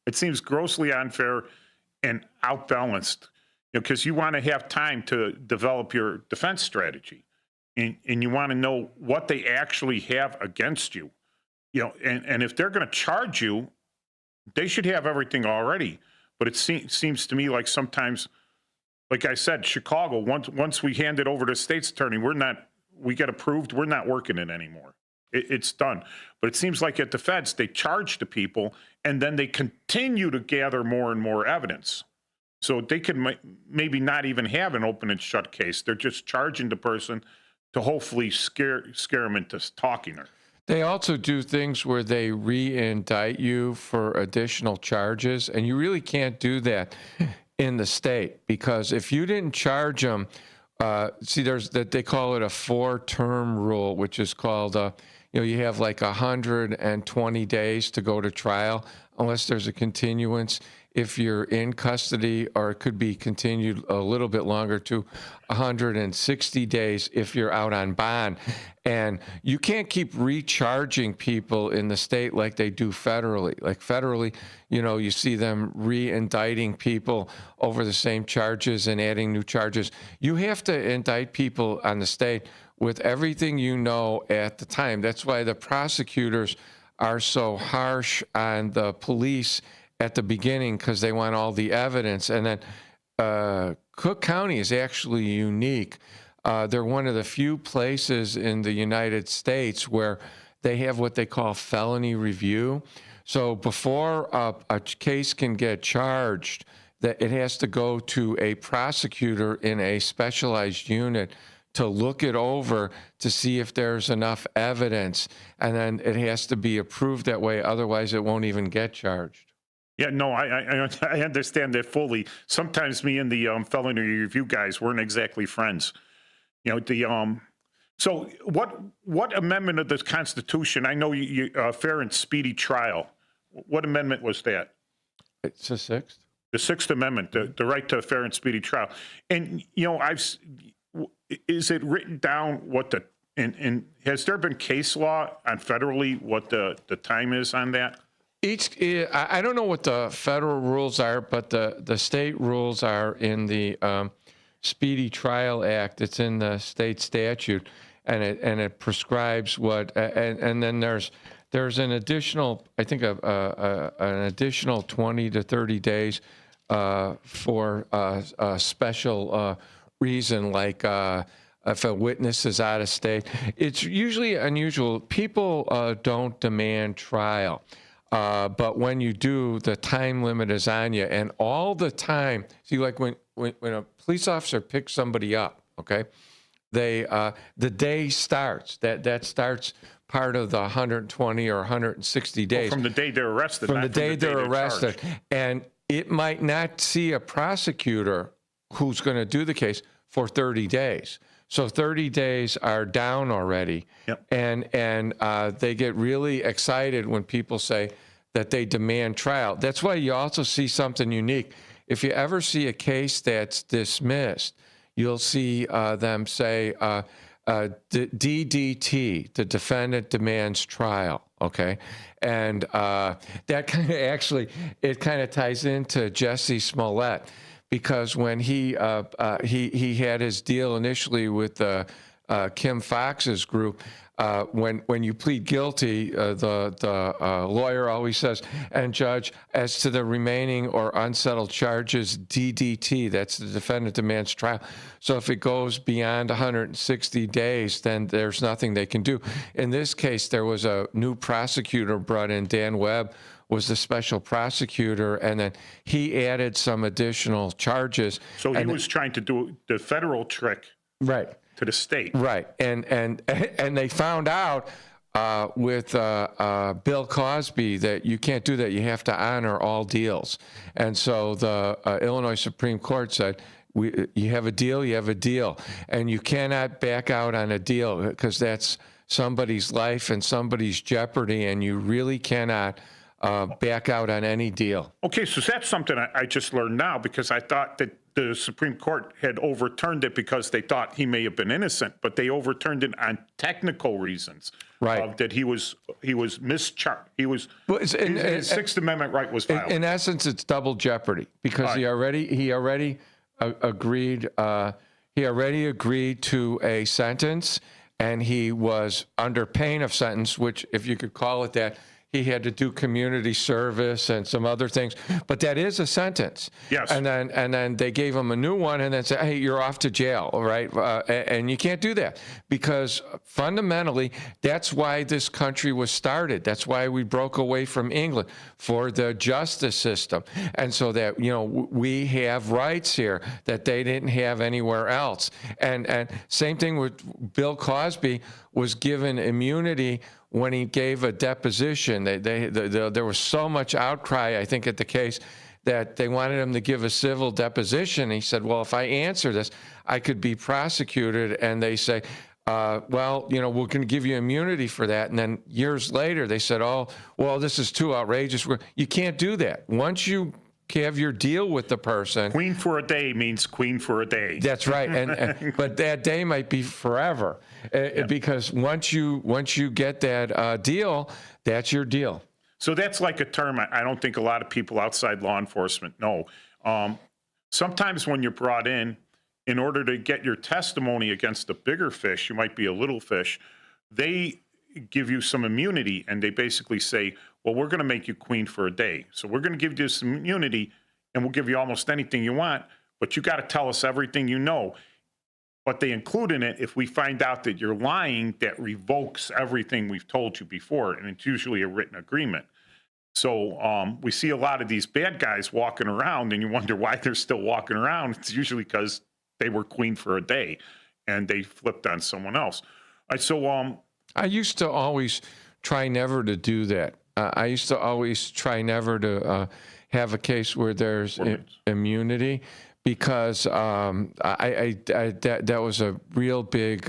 It seems grossly unfair and outbalanced, because you want to have time to develop your defense strategy, and you want to know what they actually have against you, and if they're going to charge you, they should have everything already. But it seems to me like sometimes, like I said, Chicago, once we hand it over to the state's attorney, we get approved, we're not working it anymore. It's done. But it seems like at the feds, they charge the people, and then they continue to gather more and more evidence. So they can maybe not even have an open and shut case. They're just charging the person to hopefully scare them into talking her. They also do things where they re-indict you for additional charges, and you really can't do that in the state, because if you didn't charge them, there's that they call it a 4-term rule, which is called, you have like 120 days to go to trial unless there's a continuance if you're in custody, or it could be continued a little bit longer to 160 days if you're out on bond. And you can't keep recharging people in the state like they do federally. Like federally, you see them re-indicting people over the same charges and adding new charges. You have to indict people on the state with everything you know at the time. That's why the prosecutors are so harsh on the police at the beginning, because they want all the evidence. And then Cook County is actually unique. They're one of the few places in the United States where they have what they call felony review. So before a case can get charged, that it has to go to a prosecutor in a specialized unit to look it over to see if there's enough evidence, and then it has to be approved that way. Otherwise, it won't even get charged. Yeah, no, I understand that fully. Sometimes me and the felony review guys weren't exactly friends. So what amendment of the Constitution? I know you fair and speedy trial. What amendment was that? It's the 6th. The 6th Amendment, the right to a fair and speedy trial. And is it written down what and has there been case law on federally what the time is on that? I don't know what the federal rules are, but the state rules are in the Speedy Trial Act. It's in the state statute, and it prescribes what. And then there's an additional, I think, an additional 20 to 30 days for a special reason, like if a witness is out of state. It's usually unusual. People don't demand trial. But when you do, the time limit is on you, and all the time. See, like when a police officer picks somebody up, okay, the day starts. That starts part of the 120 or 160 days. From the day they're arrested. From the day they're arrested, and it might not see a prosecutor who's going to do the case for 30 days. So 30 days are down already. Yep. And they get really excited when people say that they demand trial. That's why you also see something unique. If you ever see a case that's dismissed, you'll see them say DDT, the defendant demands trial. Okay, and that kind of actually it kind of ties into Jesse Smollett. Because when he had his deal initially with Kim Fox's group, when you plead guilty, the lawyer always says, and judge, as to the remaining or unsettled charges, DDT, that's the defendant demands trial. So if it goes beyond 160 days, then there's nothing they can do. In this case, there was a new prosecutor brought in, Dan Webb, was the special prosecutor, and then he added some additional charges. So he was trying to do the federal trick, right, to the state, right, and they found out with Bill Cosby that you can't do that. You have to honor all deals, and so the Illinois Supreme Court said, you have a deal, you have a deal, and you cannot back out on a deal because that's somebody's life and somebody's jeopardy, and you really cannot back out on any deal. Okay, so that's something I just learned now, because I thought that the Supreme Court had overturned it because they thought he may have been innocent, but they overturned it on technical reasons. Right. That he was mischarged. Well, His Sixth Amendment right was violated. in essence, it's double jeopardy because he already agreed. He already agreed to a sentence, and he was under pain of sentence, which, if you could call it that, he had to do community service and some other things. But that is a sentence. Yes. And then they gave him a new one and then said, hey, you're off to jail, right? And you can't do that because fundamentally, that's why this country was started. That's why we broke away from England, for the justice system. And so that, we have rights here that they didn't have anywhere else. And same thing with Bill Cosby was given immunity when he gave a deposition. There was so much outcry, I think, at the case that they wanted him to give a civil deposition. He said, well, if I answer this, I could be prosecuted. And they say, well, we're going to give you immunity for that. And then years later, they said, oh, well, this is too outrageous. You can't do that. Once you have your deal with the person. Queen for a day means queen for a day. That's right, but that day might be forever, because once you get that deal, that's your deal. So that's like a term I don't think a lot of people outside law enforcement know. Sometimes when you're brought in order to get your testimony against a bigger fish, you might be a little fish, they give you some immunity, and they basically say, well, we're going to make you queen for a day. So we're going to give you some immunity, and we'll give you almost anything you want, but you got to tell us everything you know. But they include in it, if we find out that you're lying, that revokes everything we've told you before, and it's usually a written agreement. So we see a lot of these bad guys walking around, and you wonder why they're still walking around. It's usually because they were queen for a day, and they flipped on someone else. All right, so I used to always try never to do that. I used to always try never to have a case where there's immunity, because that was a real big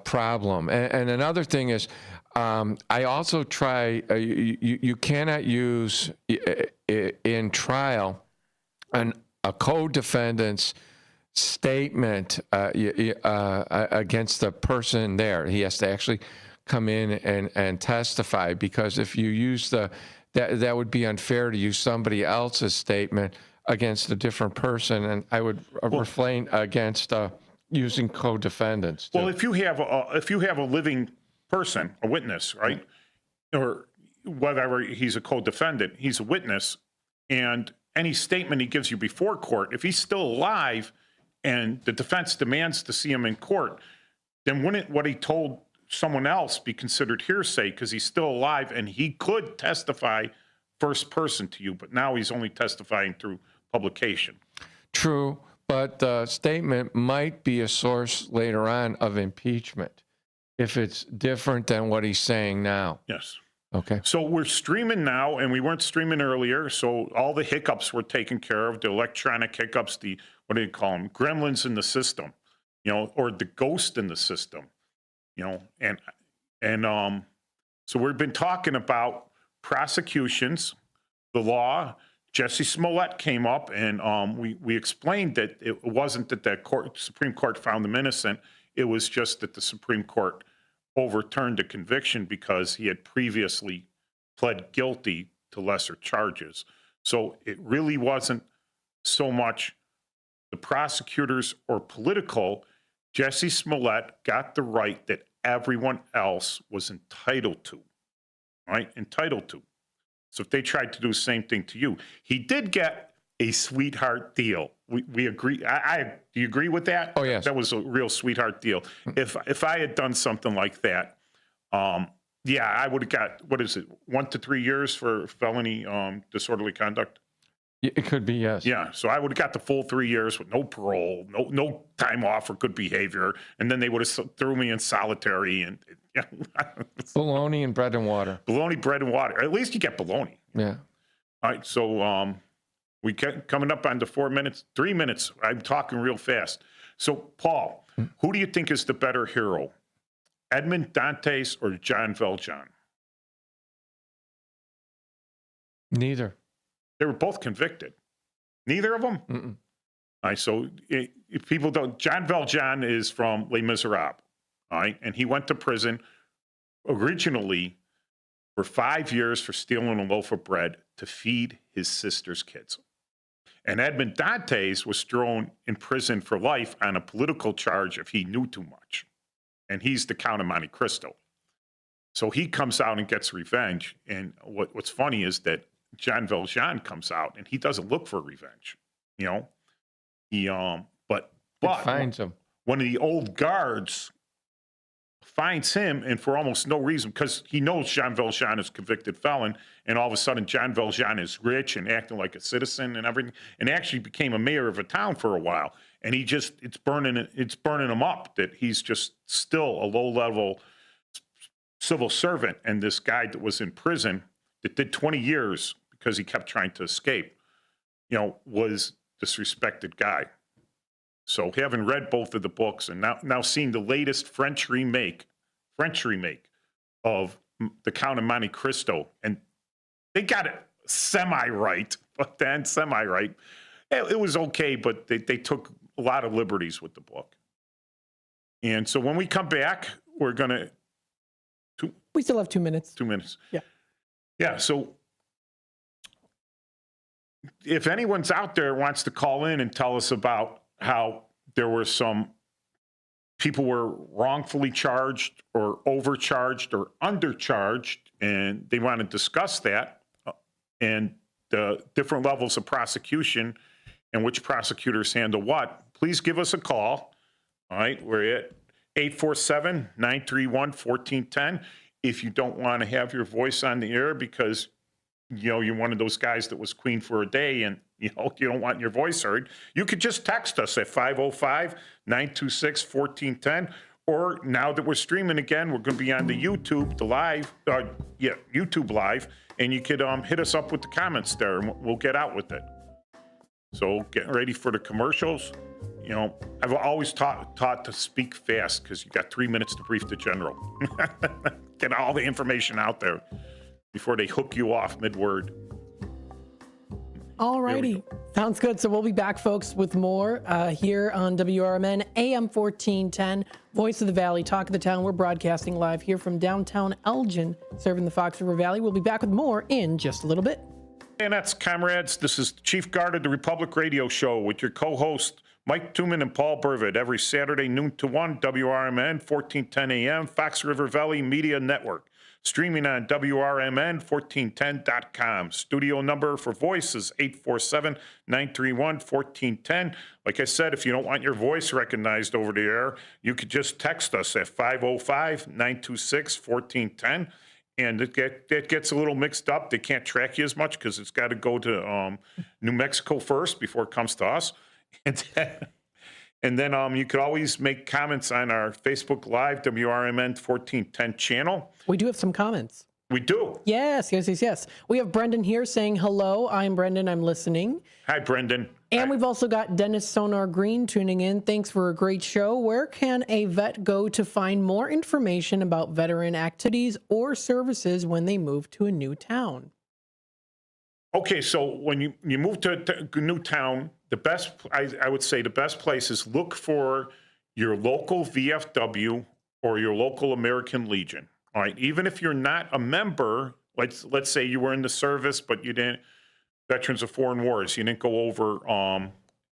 problem. And another thing is, I also try, you cannot use in trial a co-defendant's statement against the person there. He has to actually come in and testify, because if you use that would be unfair to use somebody else's statement against a different person, and I would refrain against using co-defendants too. Well, if you have a living person, a witness, right, or whatever, he's a co-defendant, he's a witness, and any statement he gives you before court, if he's still alive and the defense demands to see him in court, then wouldn't what he told someone else be considered hearsay, because he's still alive and he could testify first person to you, but now he's only testifying through publication. True, but the statement might be a source later on of impeachment if it's different than what he's saying now. Yes. Okay. So we're streaming now, and we weren't streaming earlier, so all the hiccups were taken care of, the electronic hiccups, the, what do you call them, gremlins in the system, or the ghost in the system. So we've been talking about prosecutions, the law. Jesse Smollett came up, and we explained that it wasn't that the Supreme Court found him innocent. It was just that the Supreme Court overturned a conviction because he had previously pled guilty to lesser charges. So it really wasn't so much the prosecutors or political. Jesse Smollett got the right that everyone else was entitled to, right? Entitled to. So if they tried to do the same thing to you, he did get a sweetheart deal. We agree. Do you agree with that? Oh, yes. That was a real sweetheart deal. If I had done something like that, yeah, I would have got, 1 to 3 years for felony disorderly conduct? It could be, yes. Yeah, so I would have got the full 3 years with no parole, no time off for good behavior, and then they would have threw me in solitary and Bologna and bread and water. Bologna, bread and water. At least you get bologna. Yeah. All right, so we get coming up on to 4 minutes, 3 minutes. I'm talking real fast. So, Paul, who do you think is the better hero, Edmond Dantes or John Valjean? Neither. They were both convicted. Neither of them? Mm-mm. All right, so if people don't, John Valjean is from Les Miserables, all right, and he went to prison originally for 5 years for stealing a loaf of bread to feed his sister's kids. And Edmond Dantes was thrown in prison for life on a political charge if he knew too much. And he's the Count of Monte Cristo. So he comes out and gets revenge. And what's funny is that John Valjean comes out and he doesn't look for revenge. You know, but It finds him. one of the old guards finds him, and for almost no reason, because he knows Jean Valjean is a convicted felon, and all of a sudden Jean Valjean is rich and acting like a citizen and everything, and actually became a mayor of a town for a while. And he just, it's burning him up that he's just still a low-level civil servant, and this guy that was in prison that did 20 years because he kept trying to escape, you know, was disrespected guy. So having read both of the books and now seeing the latest French remake of The Count of Monte Cristo, and they got it semi-right, but then semi-right. It was okay, but they took a lot of liberties with the book. And so when we come back, we're going to... We still have 2 minutes. 2 minutes. Yeah. Yeah, so if anyone's out there wants to call in and tell us about how there were some people were wrongfully charged or overcharged or undercharged, and they want to discuss that and the different levels of prosecution and which prosecutors handle what, please give us a call. All right, we're at 847-931-1410. If you don't want to have your voice on the air because you're one of those guys that was queen for a day and you don't want your voice heard, you could just text us at 505-926-1410. Or now that we're streaming again, we're going to be on the YouTube, YouTube live, and you could hit us up with the comments there, and we'll get out with it. So getting ready for the commercials. I've always taught to speak fast because you got 3 minutes to brief the general. Get all the information out there before they hook you off mid-word. All righty. Sounds good. So we'll be back, folks, with more here on WRMN AM 1410, Voice of the Valley, Talk of the Town. We're broadcasting live here from downtown Elgin, serving the Fox River Valley. We'll be back with more in just a little bit. And that's, comrades, this is Chief Guard of the Republic Radio Show with your co-host, Mike Tuman and Paul Burvitt, every Saturday, noon to 1, WRMN, 1410 AM, Fox River Valley Media Network. Streaming on WRMN1410.com. Studio number for voice is 847-931-1410. Like I said, if you don't want your voice recognized over the air, you could just text us at 505-926-1410. And it gets a little mixed up. They can't track you as much because it's got to go to New Mexico first before it comes to us. And then you could always make comments on our Facebook Live WRMN 1410 channel. We do have some comments. We do. Yes. We have Brendan here saying, hello, I'm Brendan, I'm listening. Hi, Brendan. And Hi. we've also got Dennis Sonar Green tuning in. Thanks for a great show. Where can a vet go to find more information about veteran activities or services when they move to a new town? Okay, so when you move to a new town, I would say the best place is look for your local VFW or your local American Legion. All right, even if you're not a member, let's say you were in the service, but you didn't, Veterans of Foreign Wars, you didn't go over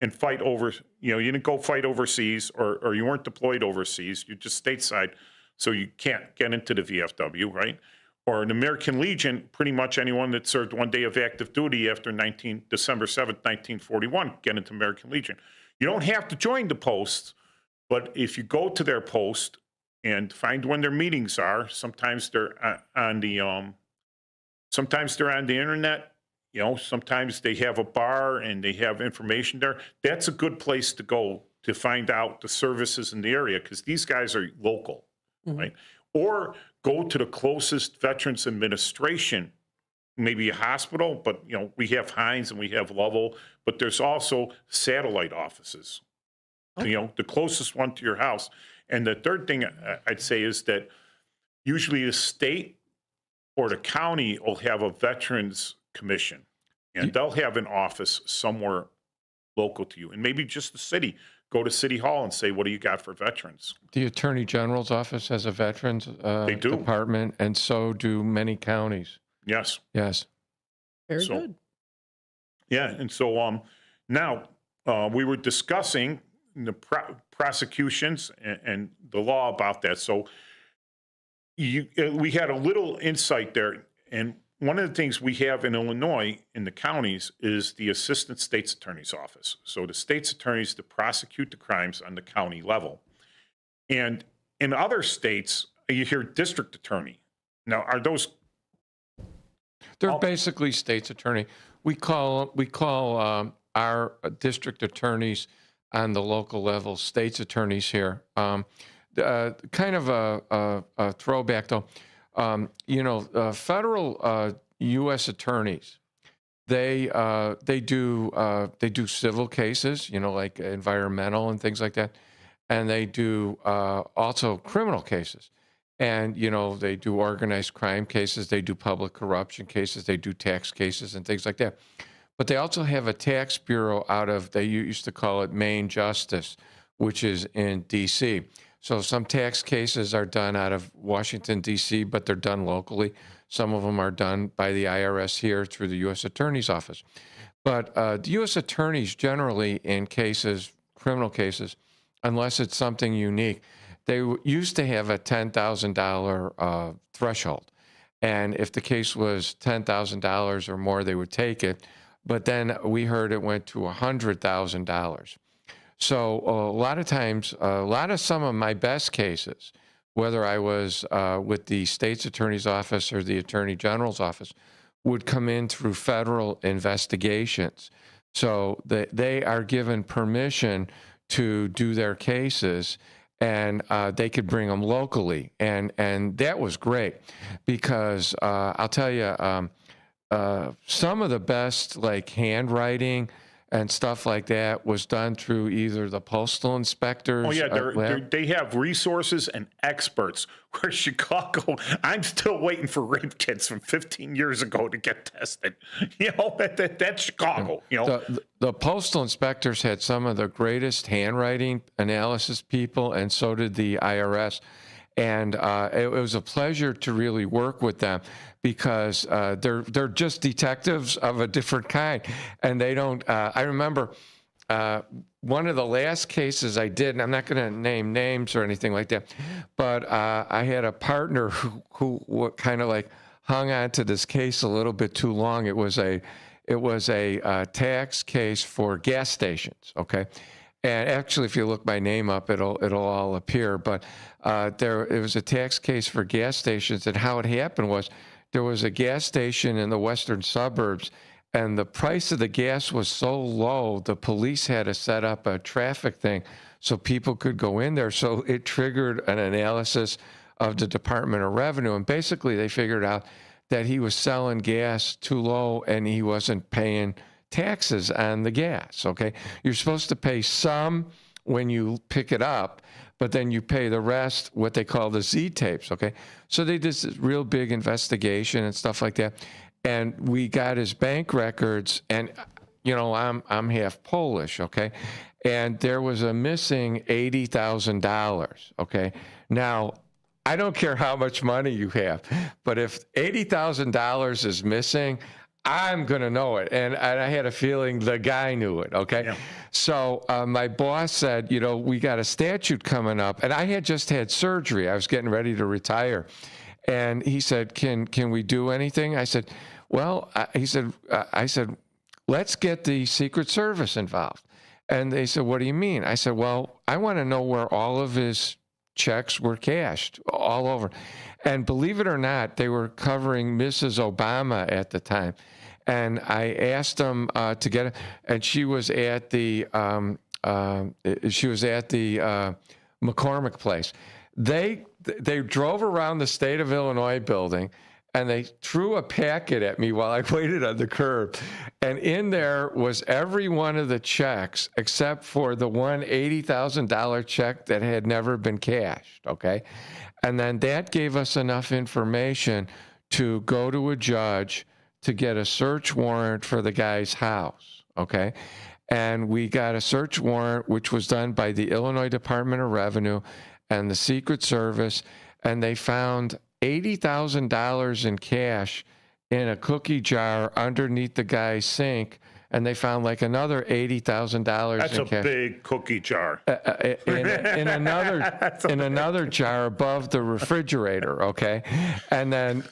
and fight over, you didn't go fight overseas, or you weren't deployed overseas, you're just stateside, so you can't get into the VFW, right? Or an American Legion, pretty much anyone that served 1 day of active duty after December 7th, 1941, get into American Legion. You don't have to join the post, but if you go to their post and find when their meetings are, sometimes they're on the internet, sometimes they have a bar and they have information there. That's a good place to go to find out the services in the area because these guys are local, right? Or go to the closest Veterans Administration, maybe a hospital, but we have Hines and we have Lovell, but there's also satellite offices, the closest one to your house. And the third thing I'd say is that usually the state or the county will have a Veterans Commission, and they'll have an office somewhere local to you. And maybe just the city. Go to City Hall and say, what do you got for veterans? The Attorney General's office has a veterans They do. department, and so do many counties. Yes. Yes. Very So- good. Yeah. And so now we were discussing the prosecutions and the law about that. So we had a little insight there. And one of the things we have in Illinois in the counties is the Assistant State's Attorney's Office. So the state's attorneys to prosecute the crimes on the county level. And in other states, you hear district attorney. Now, are those? They're basically state's attorney. We call our district attorneys on the local level state's attorneys here. Kind of a throwback though. Federal U.S. attorneys, they do civil cases, like environmental and things like that, and they do also criminal cases, and they do organized crime cases, they do public corruption cases, they do tax cases and things like that. But they also have a tax bureau they used to call it Main Justice, which is in D.C. So some tax cases are done out of Washington, D.C., but they're done locally. Some of them are done by the IRS here through the U.S. Attorney's Office. But the U.S. attorneys generally in cases, criminal cases, unless it's something unique, they used to have a $10,000 threshold. And if the case was $10,000 or more, they would take it. But then we heard it went to $100,000. So a lot of times, some of my best cases, whether I was with the state's attorney's office or the attorney general's office, would come in through federal investigations. So they are given permission to do their cases, and they could bring them locally. And that was great because I'll tell you, some of the best handwriting and stuff like that was done through either the postal inspectors. Oh, yeah, they have resources and experts. Where Chicago, I'm still waiting for rape kits from 15 years ago to get tested. That's Chicago. The postal inspectors had some of the greatest handwriting analysis people, and so did the IRS. And it was a pleasure to really work with them because they're just detectives of a different kind, and they don't. I remember one of the last cases I did, and I'm not going to name names or anything like that, but I had a partner who kind of hung on to this case a little bit too long. It was a tax case for gas stations. Okay. And actually, if you look my name up, it'll all appear. But it was a tax case for gas stations, and how it happened was there was a gas station in the western suburbs, and the price of the gas was so low, the police had to set up a traffic thing so people could go in there. So it triggered an analysis of the Department of Revenue, and basically they figured out that he was selling gas too low and he wasn't paying taxes on the gas. Okay, you're supposed to pay some when you pick it up, but then you pay the rest, what they call the Z tapes. Okay, so they did this real big investigation and stuff like that, and we got his bank records. And I'm half Polish. Okay, and there was a missing $80,000. Okay, now I don't care how much money you have, but if $80,000 is missing, I'm going to know it. And I had a feeling the guy knew it, okay? Yeah. So my boss said, we got a statute coming up. And I had just had surgery. I was getting ready to retire. And he said, can we do anything? I said, well, I said, let's get the Secret Service involved. And they said, what do you mean? I said, well, I want to know where all of his checks were cashed all over. And believe it or not, they were covering Mrs. Obama at the time. And I asked them to get it, and she was at the McCormick Place. They drove around the state of Illinois building, and they threw a packet at me while I waited on the curb. And in there was every one of the checks except for the one $80,000 check that had never been cashed, okay? And then that gave us enough information to go to a judge to get a search warrant for the guy's house, okay? and we got a search warrant, which was done by the Illinois Department of Revenue and the Secret Service, and they found $80,000 in cash in a cookie jar underneath the guy's sink, and they found like another $80,000 That's in a cash big cookie jar. in another jar above the refrigerator. Okay, and then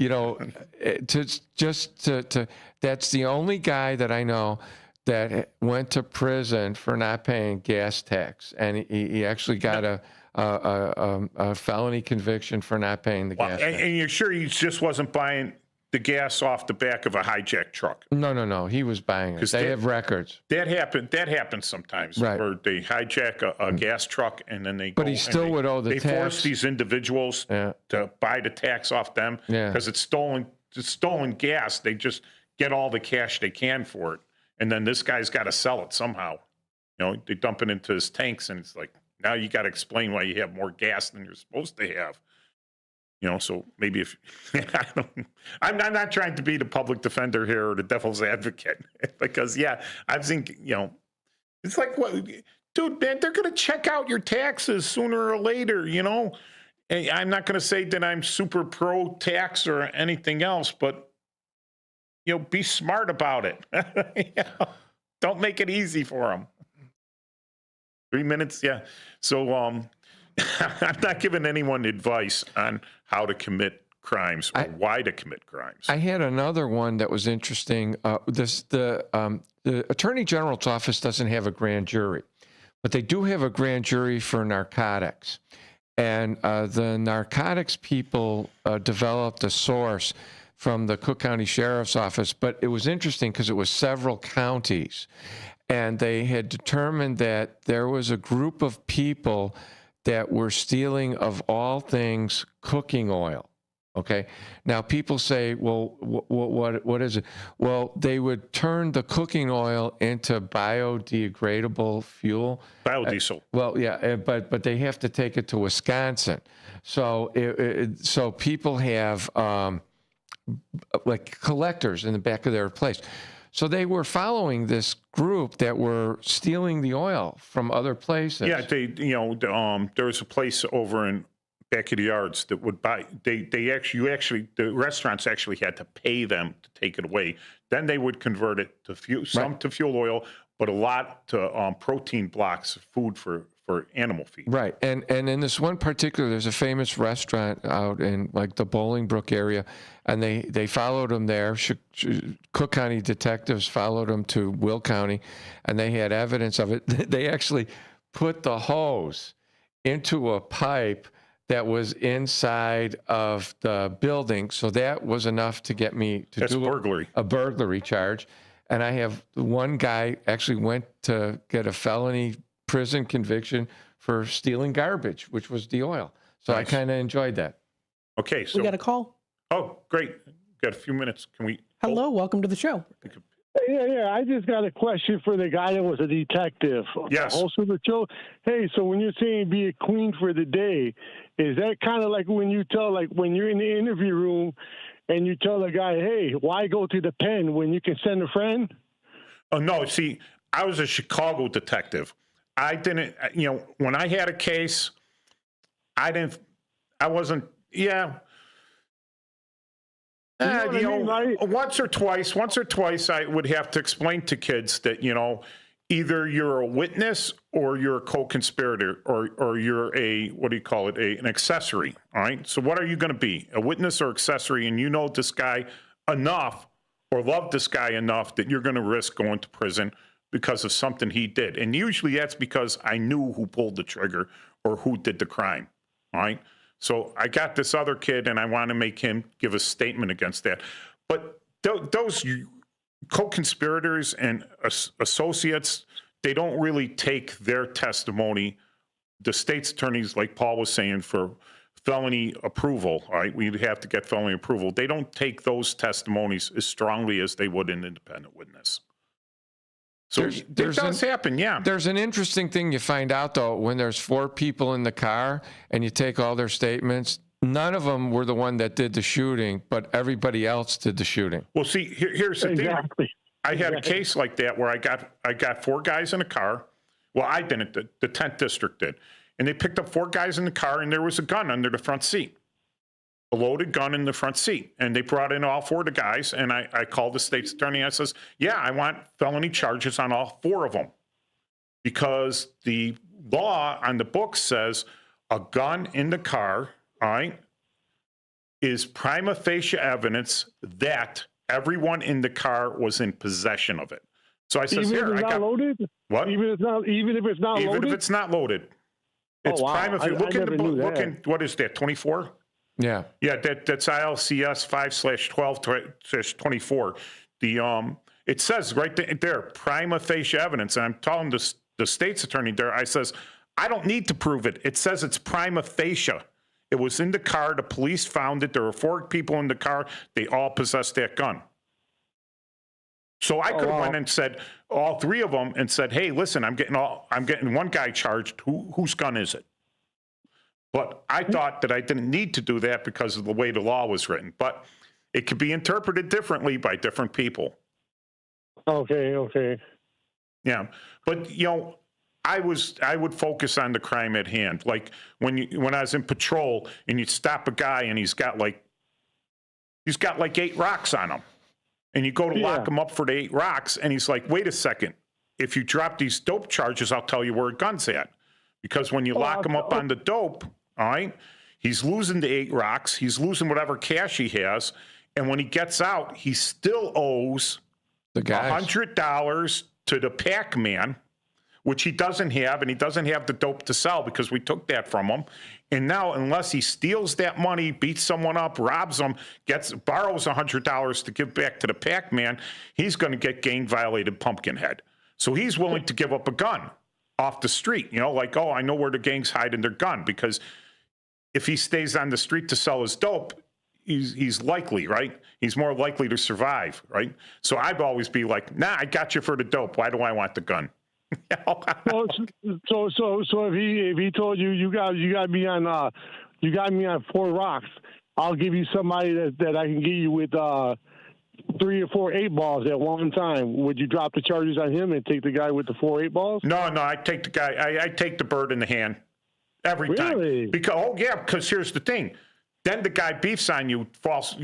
that's the only guy that I know that went to prison for not paying gas tax, and he actually got a felony conviction for not paying the gas tax. And you're sure he just wasn't buying the gas off the back of a hijacked truck? No. He was buying it. They have records. That happens sometimes, right, where they hijack a gas truck and then they. But he still would owe the tax. They force these individuals to buy the tax off them because it's stolen gas. They just get all the cash they can for it, and then this guy's got to sell it somehow. They dump it into his tanks, and it's like, now you got to explain why you have more gas than you're supposed to have. So maybe if I'm not trying to be the public defender here or the devil's advocate, because I've seen, it's like, what, dude, man, they're going to check out your taxes sooner or later, And I'm not going to say that I'm super pro tax or anything else, but be smart about it. Don't make it easy for them. 3 minutes, yeah. So I'm not giving anyone advice on how to commit crimes or why to commit crimes. I had another one that was interesting. The Attorney General's office doesn't have a grand jury, but they do have a grand jury for narcotics. And the narcotics people developed a source from the Cook County Sheriff's Office, but it was interesting because it was several counties. And they had determined that there was a group of people that were stealing, of all things, cooking oil. Okay. Now people say, well, what is it? Well, they would turn the cooking oil into biodegradable fuel. Biodiesel. But they have to take it to Wisconsin. So so people have like collectors in the back of their place. So they were following this group that were stealing the oil from other places. Yeah, there was a place over in back of the yards that would buy. The restaurants actually had to pay them to take it away. Then they would convert it to to fuel oil, but a lot to protein blocks, food for animal feed. Right, and in this one particular, there's a famous restaurant out in like the Bolingbrook area, and they followed them there. Cook County detectives followed them to Will County, and they had evidence of it. They actually put the hose into a pipe that was inside of the building, so that was enough to get me to do a burglary charge. And I have one guy actually went to get a felony prison conviction for stealing garbage, which was the oil. So nice. I kind of enjoyed that. Okay, so we got a call. Oh, great! Got a few minutes. Can we? Hello, welcome to the show. Yeah. I just got a question for the guy that was a detective. Yes. Also the show. Hey, so when you're saying be a queen for the day, is that kind of like when when you're in the interview room and you tell the guy, hey, why go to the pen when you can send a friend? Oh no! See, I was a Chicago detective. I didn't, when I had a case, once or twice, I would have to explain to kids that, either you're a witness or you're a co-conspirator or you're an accessory. All right. So what are you going to be, a witness or accessory? And this guy enough or love this guy enough that you're going to risk going to prison because of something he did. And usually that's because I knew who pulled the trigger or who did the crime, all right? So I got this other kid and I want to make him give a statement against that. But those co-conspirators and associates, they don't really take their testimony, the state's attorneys, like Paul was saying, for felony approval, all right? We'd have to get felony approval. They don't take those testimonies as strongly as they would an independent witness. So it does happen, yeah. There's an interesting thing you find out, though, when there's 4 people in the car and you take all their statements. None of them were the one that did the shooting, but everybody else did the shooting. Well, see, here's the thing. I had a case like that where I got 4 guys in a car. Well, I didn't. The 10th district did. And they picked up 4 guys in the car, and there was a gun under the front seat, a loaded gun in the front seat. And they brought in all 4 of the guys, and I called the state's attorney. I says, yeah, I want felony charges on all 4 of them, because the law on the book says a gun in the car, all right, is prima facie evidence that everyone in the car was in possession of it. So I says, Even if it's not loaded? What? Even if it's not loaded? Even if it's not loaded. It's wow. prima facie. I Look in never the knew book. that. Look in, what is that, 24? Yeah. Yeah, that's ILCS 5/12/24. It says right there, prima facie evidence. And I'm telling the state's attorney there, I says, I don't need to prove it. It says it's prima facie. It was in the car. The police found it. There were 4 people in the car. They all possessed that gun. So I could have went and said, all 3 of them, and said, hey, listen, I'm getting one guy charged. Whose gun is it? But I thought that I didn't need to do that because of the way the law was written. But it could be interpreted differently by different people. Okay. Yeah. But, I would focus on the crime at hand. Like when I was in patrol and you'd stop a guy and he's got like 8 rocks on him. And you go to lock him up for the 8 rocks, and he's like, wait a second. If you drop these dope charges, I'll tell you where a gun's at. Because when you lock him up on the dope, all right, he's losing the 8 rocks. He's losing whatever cash he has. And when he gets out, he still owes the guys $100 to the Pac-Man, which he doesn't have, and he doesn't have the dope to sell because we took that from him. And now, unless he steals that money, beats someone up, robs them, borrows $100 to give back to the Pac-Man, he's going to get gang-violated Pumpkinhead. So he's willing to give up a gun off the street, like, oh, I know where the gang's hiding their gun, because if he stays on the street to sell his dope, he's likely, right? He's more likely to survive, right? So I'd always be like, nah, I got you for the dope. Why do I want the gun? So if he told you you got me on 4 rocks, I'll give you somebody that I can get you with 3 or 4 8 balls at one time. Would you drop the charges on him and take the guy with the 4 8 balls? No, I take the guy. I take the bird in the hand every time. Because here's the thing. Then the guy beefs on you, false,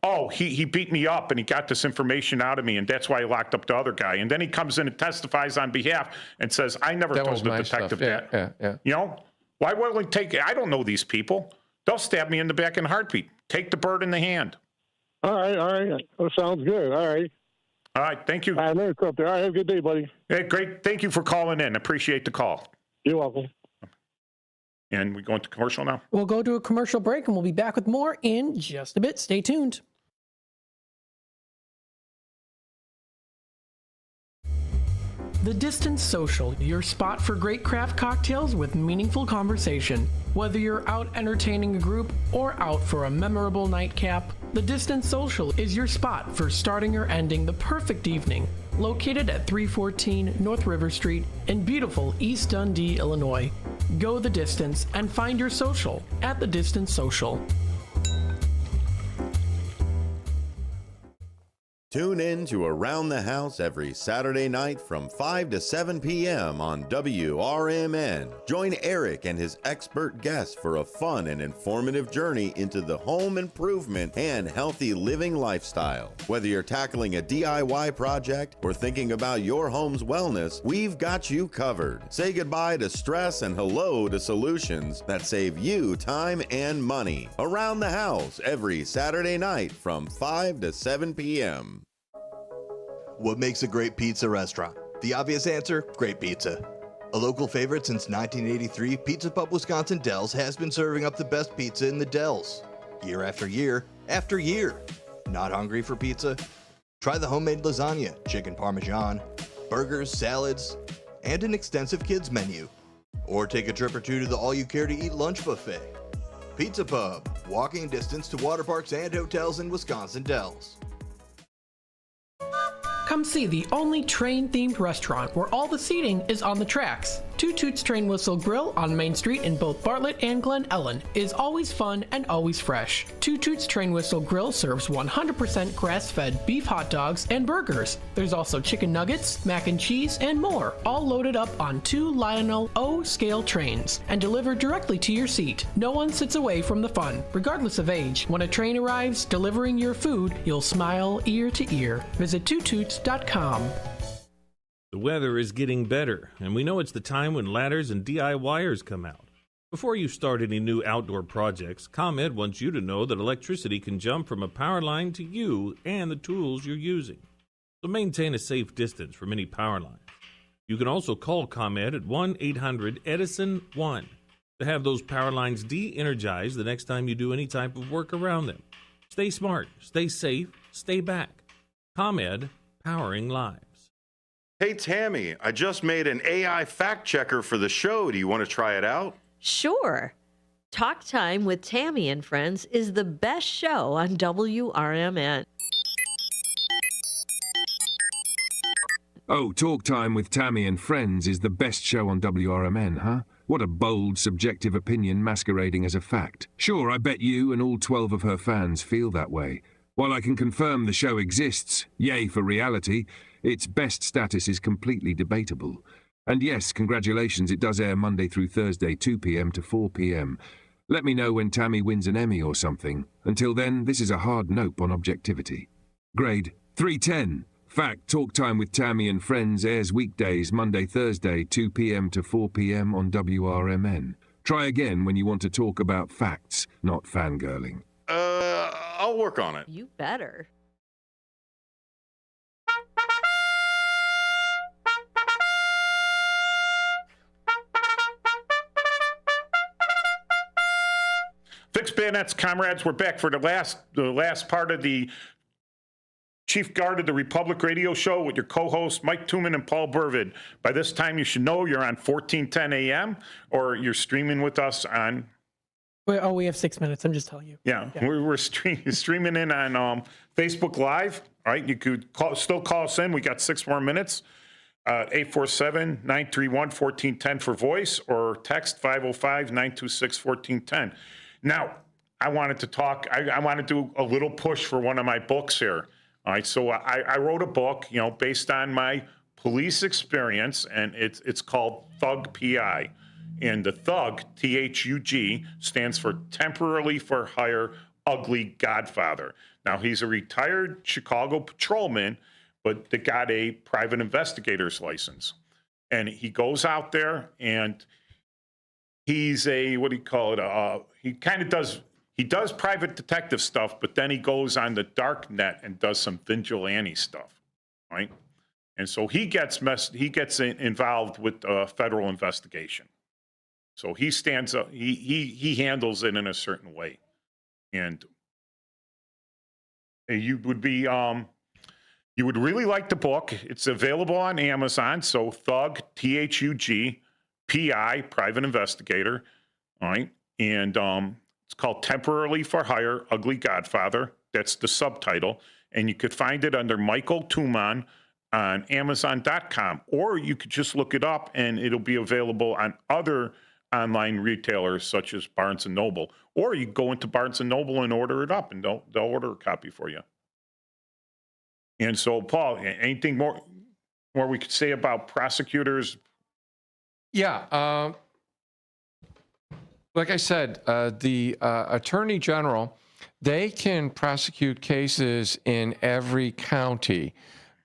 oh, he beat me up and he got this information out of me, and that's why he locked up the other guy. And then he comes in and testifies on behalf and says, I never told the detective that. Yeah. Why would I take it? I don't know these people. They'll stab me in the back in a heartbeat. Take the bird in the hand. All right. That sounds good. All right. All right, thank you. I know it's up there. All right, have a good day, buddy. Hey, great. Thank you for calling in. Appreciate the call. You're welcome. And we go into commercial now? We'll go to a commercial break, and we'll be back with more in just a bit. Stay tuned. The Distance Social, your spot for great craft cocktails with meaningful conversation. Whether you're out entertaining a group or out for a memorable nightcap, The Distance Social is your spot for starting or ending the perfect evening. Located at 314 North River Street in beautiful East Dundee, Illinois. Go the distance and find your social at The Distance Social. Tune in to Around the House every Saturday night from 5 to 7 p.m. on WRMN. Join Eric and his expert guests for a fun and informative journey into the home improvement and healthy living lifestyle. Whether you're tackling a DIY project or thinking about your home's wellness, we've got you covered. Say goodbye to stress and hello to solutions that save you time and money. Around the House every Saturday night from 5 to 7 p.m. What makes a great pizza restaurant? The obvious answer, great pizza. A local favorite since 1983, Pizza Pub Wisconsin Dells has been serving up the best pizza in the Dells. Year after year after year. Not hungry for pizza? Try the homemade lasagna, chicken parmesan, burgers, salads, and an extensive kids menu. Or take a trip or two to the all-you-care-to-eat lunch buffet. Pizza Pub, walking distance to water parks and hotels in Wisconsin Dells. Come see the only train-themed restaurant where all the seating is on the tracks. Two Toots Train Whistle Grill on Main Street in both Bartlett and Glen Ellen is always fun and always fresh. Two Toots Train Whistle Grill serves 100% grass-fed beef hot dogs and burgers. There's also chicken nuggets, mac and cheese, and more, all loaded up on 2 Lionel O scale trains and delivered directly to your seat. No one sits away from the fun, regardless of age. When a train arrives delivering your food, you'll smile ear to ear. Visit twotoots.com. The weather is getting better, and we know it's the time when ladders and DIYers come out. Before you start any new outdoor projects, ComEd wants you to know that electricity can jump from a power line to you and the tools you're using. So maintain a safe distance from any power lines. You can also call ComEd at 1-800-EDISON-1 to have those power lines de-energized the next time you do any type of work around them. Stay smart, stay safe, stay back. ComEd, powering lives. Hey, Tammy, I just made an AI fact checker for the show. Do you want to try it out? Sure. Talk Time with Tammy and Friends is the best show on WRMN. Oh, Talk Time with Tammy and Friends is the best show on WRMN, huh? What a bold, subjective opinion masquerading as a fact. Sure, I bet you and all 12 of her fans feel that way. While I can confirm the show exists, yay for reality, its best status is completely debatable. And yes, congratulations, it does air Monday through Thursday, 2 p.m. to 4 p.m. Let me know when Tammy wins an Emmy or something. Until then, this is a hard nope on objectivity. Grade 310. Fact, Talk Time with Tammy and Friends airs weekdays, Monday, Thursday, 2 p.m. to 4 p.m. on WRMN. Try again when you want to talk about facts, not fangirling. I'll work on it. You better. Fixed bayonets, comrades. We're back for the last part of the Chief Guard of the Republic radio show with your co-hosts Mike Tooman and Paul Burvid. By this time, you should know you're on 1410 AM or you're streaming with us on. Oh, we have 6 minutes. I'm just telling you. Yeah. We're streaming in on Facebook Live. All right, you could still call us in. We got 6 more minutes. 847-931-1410 for voice or text 505-926-1410. Now, I wanted to talk. I want to do a little push for one of my books here. All right, so I wrote a book, based on my police experience, and it's called Thug PI. And the Thug, THUG, stands for Temporarily for Hire Ugly Godfather. Now, he's a retired Chicago patrolman, but that got a private investigator's license. And he goes out there, and he's a, what do you call it? He kind of does private detective stuff, but then he goes on the dark net and does some vigilante stuff, right? And so he gets involved with a federal investigation. So he stands up, he handles it in a certain way. And you would really like the book. It's available on Amazon. So Thug, THUG, PI, private investigator, all right? And it's called Temporarily for Hire, Ugly Godfather. That's the subtitle. And you could find it under Michael Tooman on Amazon.com. Or you could just look it up and it'll be available on other online retailers such as Barnes & Noble. Or you go into Barnes & Noble and order it up and they'll order a copy for you. And so, Paul, anything more we could say about prosecutors? Yeah. Like I said, the Attorney General, they can prosecute cases in every county,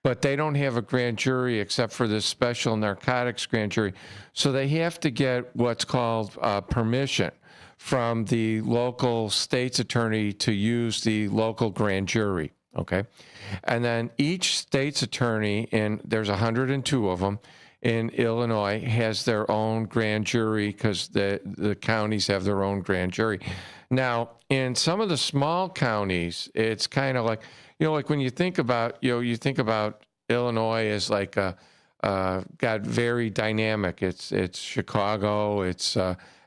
but they don't have a grand jury except for this special narcotics grand jury. So they have to get what's called permission from the local state's attorney to use the local grand jury, okay? And then each state's attorney, and there's 102 of them, in Illinois has their own grand jury because the counties have their own grand jury. Now, in some of the small counties, it's kind of like, like when you think about, you think about Illinois as like got very dynamic. It's Chicago, it's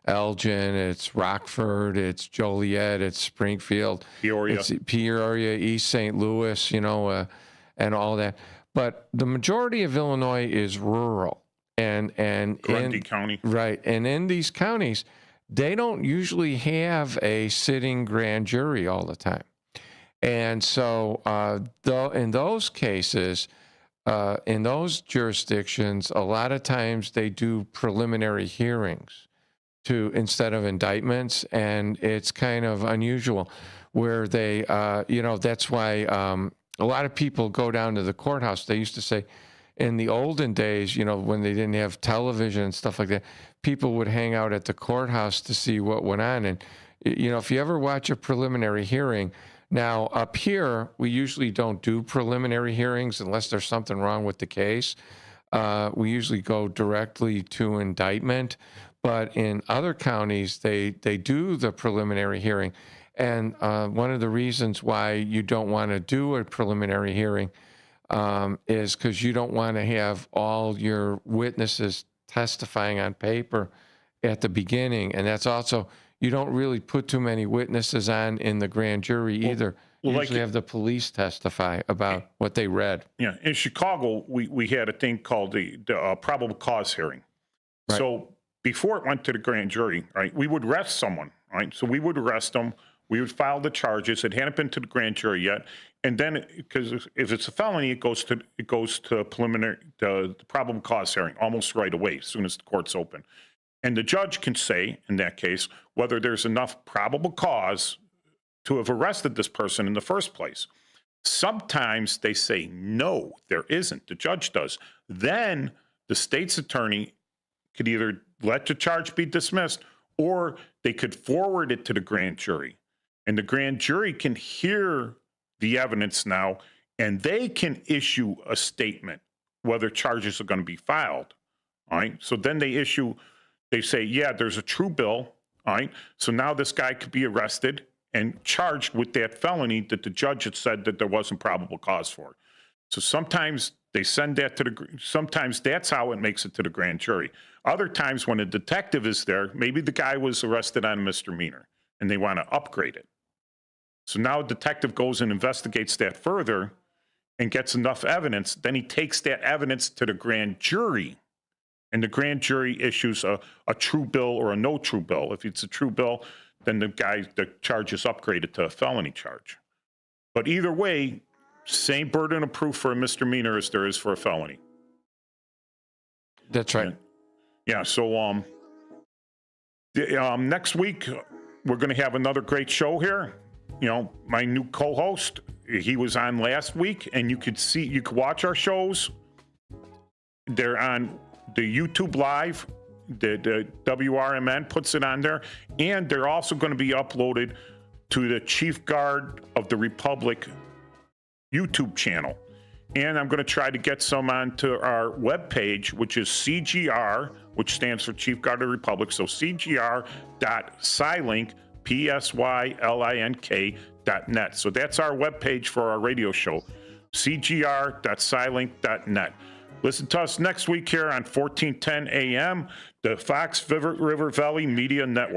Elgin, it's Rockford, it's Joliet, it's Springfield, Peoria, East St. Louis, and all that. But the majority of Illinois is rural, and Grundy County. Right. And in these counties, they don't usually have a sitting grand jury all the time. And so though in those cases, in those jurisdictions, a lot of times they do preliminary hearings instead of indictments, and it's kind of unusual where they, that's why a lot of people go down to the courthouse. They used to say, in the olden days, when they didn't have television and stuff like that, people would hang out at the courthouse to see what went on. And, if you ever watch a preliminary hearing, now up here, we usually don't do preliminary hearings unless there's something wrong with the case. We usually go directly to indictment. But in other counties, they do the preliminary hearing. And one of the reasons why you don't want to do a preliminary hearing is because you don't want to have all your witnesses testifying on paper at the beginning. And that's also, you don't really put too many witnesses on in the grand jury either. You usually have the police testify about what they read. Yeah, in Chicago, we had a thing called the probable cause hearing. Right. So before it went to the grand jury, right, we would arrest someone, right? So we would arrest them. We would file the charges. It hadn't been to the grand jury yet. And then, because if it's a felony, it goes to preliminary, the probable cause hearing almost right away, as soon as the court's open. And the judge can say, in that case, whether there's enough probable cause to have arrested this person in the first place. Sometimes they say, no, there isn't. The judge does. Then the state's attorney could either let the charge be dismissed, or they could forward it to the grand jury. And the grand jury can hear the evidence now, and they can issue a statement whether charges are going to be filed. All right. So then they say, yeah, there's a true bill. All right. So now this guy could be arrested and charged with that felony that the judge had said that there wasn't probable cause for. So sometimes they send that sometimes that's how it makes it to the grand jury. Other times when a detective is there, maybe the guy was arrested on a misdemeanor and they want to upgrade it. So now a detective goes and investigates that further and gets enough evidence. Then he takes that evidence to the grand jury, and the grand jury issues a true bill or a no true bill. If it's a true bill, then the charge is upgraded to a felony charge. But either way, same burden of proof for a misdemeanor as there is for a felony. That's right. Yeah. So next week we're going to have another great show here. My new co-host, he was on last week, and you could watch our shows. They're on the YouTube Live. The WRMN puts it on there, and they're also going to be uploaded to the Chief Guard of the Republic YouTube channel. And I'm going to try to get some onto our webpage, which is CGR, which stands for Chief Guard of the Republic. So cgr.silink, PSYLINK.net. So that's our webpage for our radio show, cgr.silink.net. Listen to us next week here on 1410 AM, the Fox River Valley Media Network.